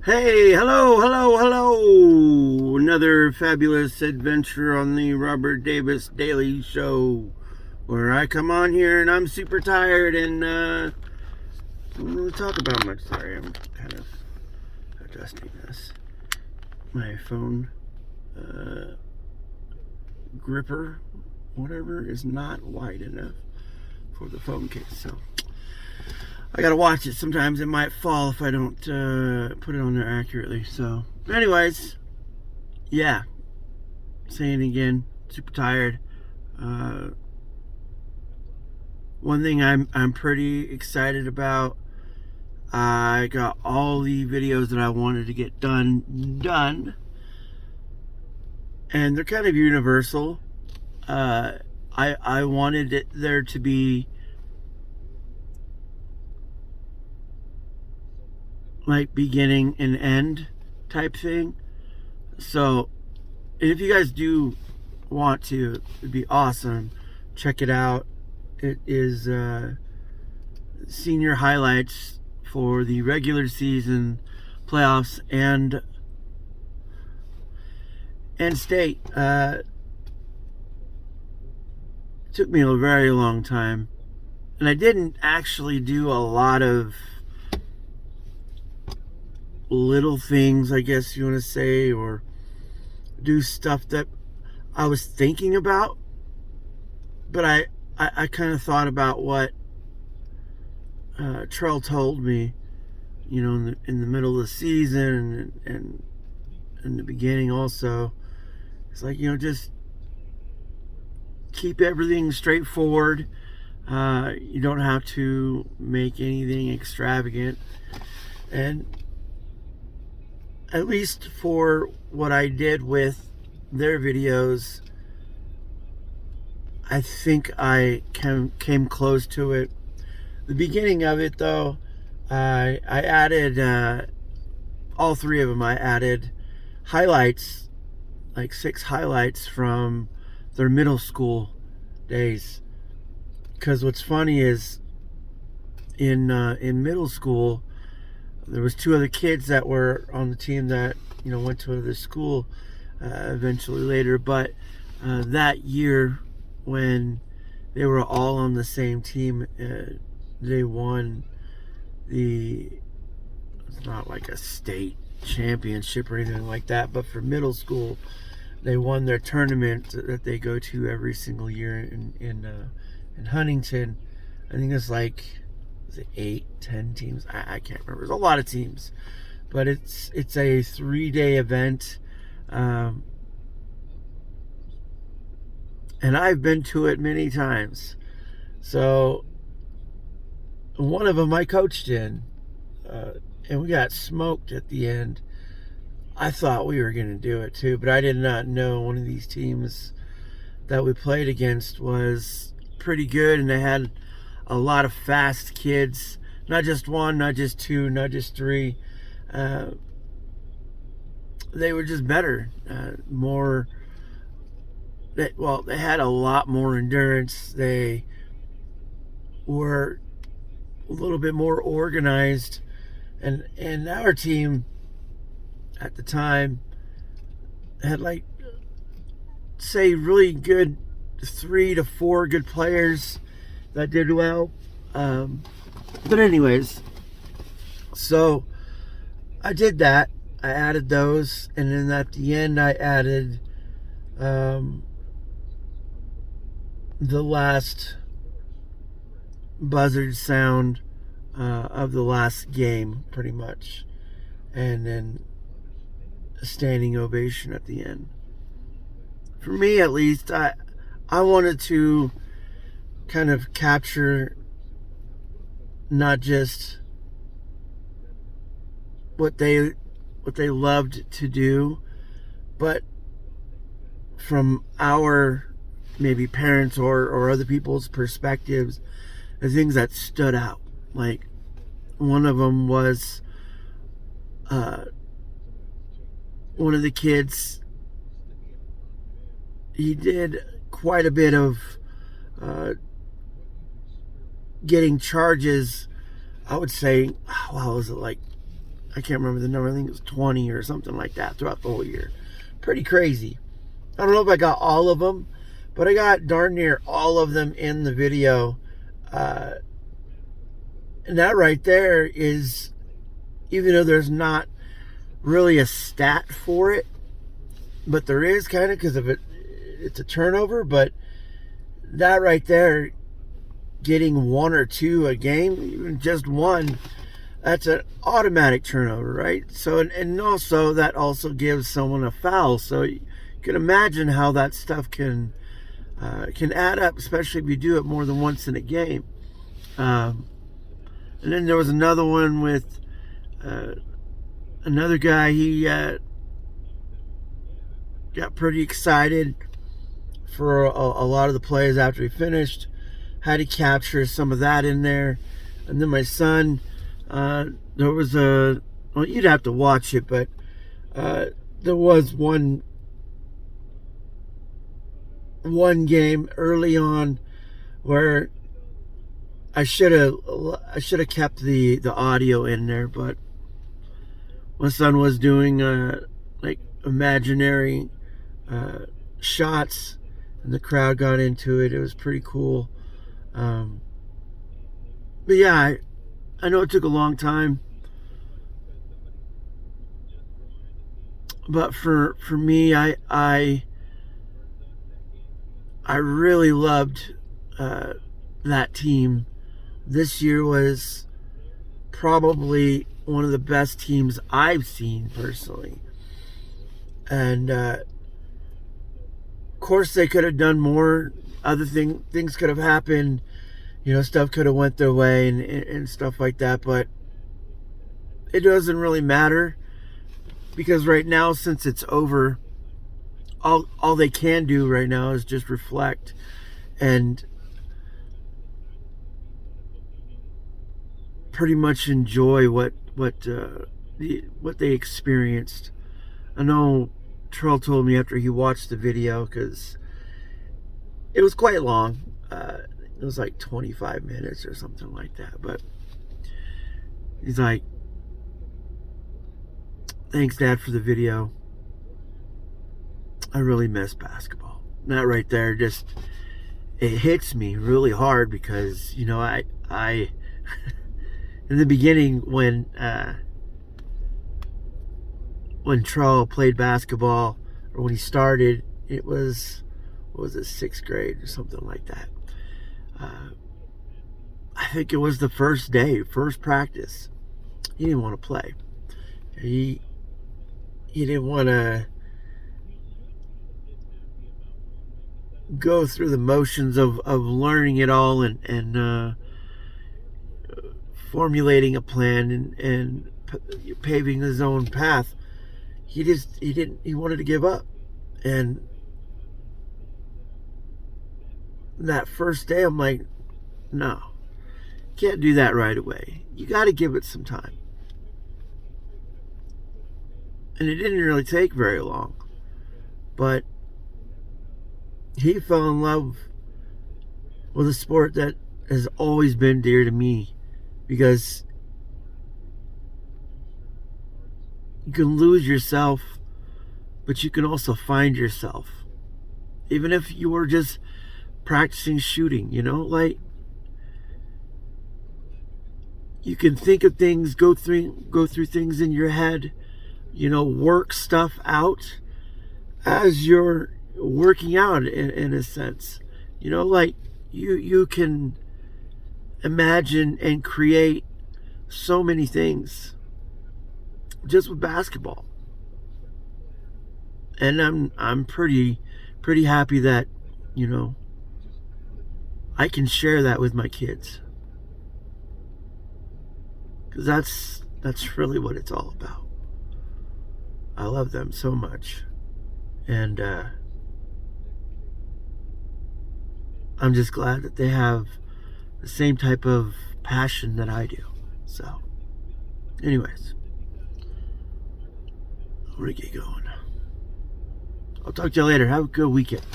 Hey, hello. Another fabulous adventure on the Robert Davis Daily Show, where I come on here and I'm super tired and I don't really talk about much. Sorry, I'm kind of adjusting this. My phone gripper, whatever, is not wide enough for the phone case, so I gotta watch it. Sometimes it might fall if I don't put it on there accurately. So, anyways, yeah, saying again, super tired. One thing I'm pretty excited about. I got all the videos that I wanted to get done, and they're kind of universal. I wanted there to be like beginning and end type thing. So if you guys do want to, it'd be awesome. Check it out. It is senior highlights for the regular season, playoffs, and state. Took me a very long time, and I didn't actually do a lot of little things, I guess you want to say, or do stuff that I was thinking about, but I kind of thought about what Trell told me, in the middle of the season and in the beginning also. It's like, just keep everything straightforward. You don't have to make anything extravagant, and at least for what I did with their videos, I think I came close to it. The beginning of it, though, I added all three of them. I added highlights, like 6 highlights from their middle school days. Because what's funny is in middle school, there was 2 other kids that were on the team that went to another school eventually later. But that year, when they were all on the same team, they won it's not like a state championship or anything like that, but for middle school, they won their tournament that they go to every single year in Huntington. I think it's like, is it 8-10 teams? I can't remember. There's a lot of teams, but it's a 3-day event, and I've been to it many times. So one of them I coached in, and we got smoked at the end. I thought we were going to do it too, but I did not know one of these teams that we played against was pretty good, and they had a lot of fast kids. Not just 1, not just 2, not just 3. They were just better. They had a lot more endurance. They were a little bit more organized, and our team at the time had, like, say, really good 3 to 4 good players that did well. But anyways, so I did that. I added those, and then at the end I added the last buzzard sound of the last game, pretty much, and then a standing ovation at the end. For me, at least, I wanted to kind of capture not just what they loved to do, but from our maybe parents or other people's perspectives, the things that stood out. Like, one of them was one of the kids, he did quite a bit of getting charges. I would say, wow, was it like I can't remember the number. I think it was 20 or something like that throughout the whole year. Pretty crazy. I don't know if I got all of them, but I got darn near all of them in the video. And that right there is, even though there's not really a stat for it, but there is kind of, because of it's a turnover. But that right there, getting 1 or 2 a game, even just 1, that's an automatic turnover, right? So, and also that also gives someone a foul. So you can imagine how that stuff can add up, especially if you do it more than once in a game. And then there was another one with another guy. He got pretty excited for a lot of the plays after he finished. Had to capture some of that in there. And then my son, there was well, you'd have to watch it, but there was one game early on where I should have kept the audio in there, but my son was doing like imaginary shots, and the crowd got into it. It was pretty cool. But yeah, I know it took a long time, but for me, I really loved that team. This year was probably one of the best teams I've seen personally. And of course, they could have done more. Other things could have happened. Stuff could have went their way and stuff like that. But it doesn't really matter, because right now, since it's over, all they can do right now is just reflect and pretty much enjoy what they experienced. I know Terrell told me after he watched the video, because it was quite long. It was like 25 minutes or something like that. But he's like, "Thanks, Dad, for the video. I really miss basketball." And that right there just, it hits me really hard, because I in the beginning, when Terrell played basketball, or when he started, it was, what was it, 6th grade or something like that. I think it was the first practice. He didn't want to play. He didn't want to go through the motions of learning it all and formulating a plan and paving his own path. He wanted to give up. And that first day, I'm like, no, can't do that right away. You got to give it some time. And it didn't really take very long, but he fell in love with a sport that has always been dear to me, because you can lose yourself, but you can also find yourself. Even if you were just practicing shooting, like, you can think of things, go through things in your head, work stuff out as you're working out, in a sense. Like, you can imagine and create so many things just with basketball. And I'm pretty happy that I can share that with my kids, because that's really what it's all about. I love them so much, and I'm just glad that they have the same type of passion that I do. So, anyways, I'm gonna get going. I'll talk to you later. Have a good weekend.